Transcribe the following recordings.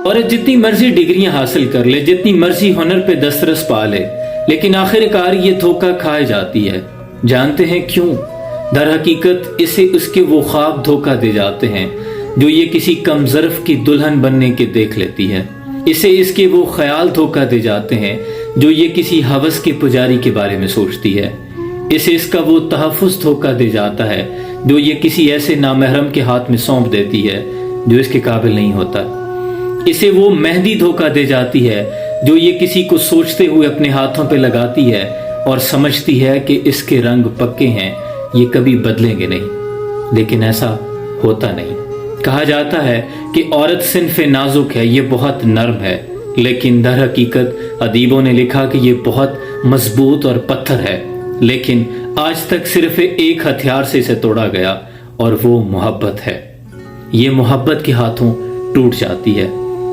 औरत जितनी मर्जी डिग्रियां हासिल कर ले, जितनी मर्जी हुनर पे दस्तरस पा ले, लेकिन आखिरकार ये धोखा खाए जाती है। जानते हैं क्यों? दर हकीकत इसे उसके वो ख्वाब धोखा दे जाते हैं जो ये किसी कमजरफ की दुल्हन बनने के देख लेती है। इसे इसके वो ख्याल धोखा दे जाते हैं जो ये किसी हवस के पुजारी के बारे में सोचती है। इसे इसका वो तहफ़्फ़ुज़ धोखा दे जाता है जो ये किसी ऐसे नामहरम के हाथ में सौंप देती है जो इसके काबिल नहीं होता। इसे वो मेहंदी धोखा दे जाती है जो ये किसी को सोचते हुए अपने हाथों पे लगाती है और समझती है कि इसके रंग पक्के हैं, ये कभी बदलेंगे नहीं, लेकिन ऐसा होता नहीं। कहा जाता है कि औरत सिन्फ़े नाजुक है, ये बहुत नर्म है, लेकिन दर हकीकत अदीबों ने लिखा कि ये बहुत मजबूत और पत्थर है, लेकिन आज तक सिर्फ एक हथियार से इसे तोड़ा गया और वो मोहब्बत है। ये मोहब्बत के हाथों टूट जाती है।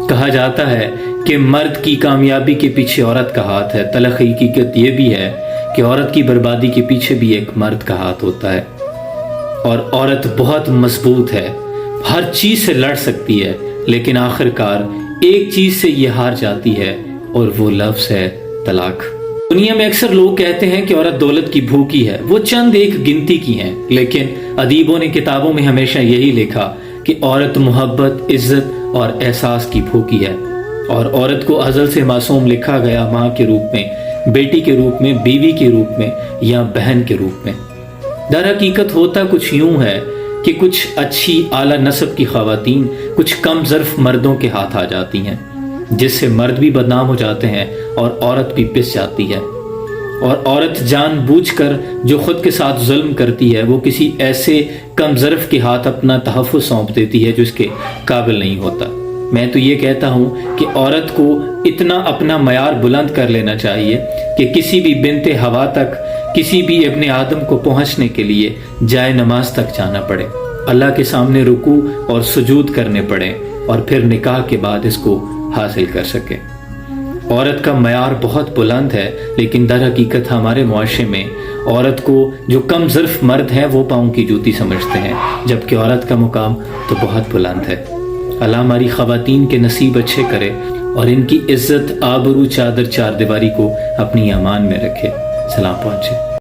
कहा जाता है कि मर्द की कामयाबी के पीछे औरत का हाथ है। तलख़ हकीकत ये भी है कि औरत की बर्बादी के पीछे भी एक मर्द का हाथ होता है। और औरत बहुत मजबूत है, हर चीज से लड़ सकती है, लेकिन आखिरकार एक चीज से ये हार जाती है और वो लफ्ज़ है तलाक। दुनिया में अक्सर लोग कहते हैं कि औरत दौलत की भूखी है, वो चंद एक गिनती की है, लेकिन अदीबों ने किताबों में हमेशा यही लिखा कि औरत मोहब्बत, इज्जत और एहसास की भूखी है। और औरत को अज़ल से मासूम लिखा गया, माँ के रूप में, बेटी के रूप में, बीवी के रूप में या बहन के रूप में। दर हकीकत होता कुछ यूं है कि कुछ अच्छी आला नस्ब की ख़वातीन कुछ कम ज़र्फ़ मर्दों के हाथ आ जाती हैं, जिससे मर्द भी बदनाम हो जाते हैं और औरत भी पिस जाती है। और औरत जानबूझकर जो खुद के साथ जुल्म करती है, वो किसी ऐसे कम ज़र्फ़ के हाथ अपना तहफ़्फ़ुज़ सौंप देती है जो इसके काबिल नहीं होता। मैं तो ये कहता हूँ कि औरत को इतना अपना मयार बुलंद कर लेना चाहिए कि किसी भी बिनते हवा तक, किसी भी इब्ने आदम को पहुँचने के लिए जाए नमाज तक जाना पड़े, अल्लाह के सामने रुकू और सुजूद करने पड़े और फिर निकाह के बाद इसको हासिल कर सके। औरत का मयार बहुत बुलंद है, लेकिन दर हकीकत हमारे मुआशरे में औरत को जो कम ज़र्फ़ मर्द हैं वो पाँव की जूती समझते हैं, जबकि औरत का मुकाम तो बहुत बुलंद है। अल्लाह हमारी ख़वातीन के नसीब अच्छे करे और इनकी इज़्ज़त, आबरू, चादर, चार दीवारी को अपनी अमान में रखे। सलाम पहुँचे।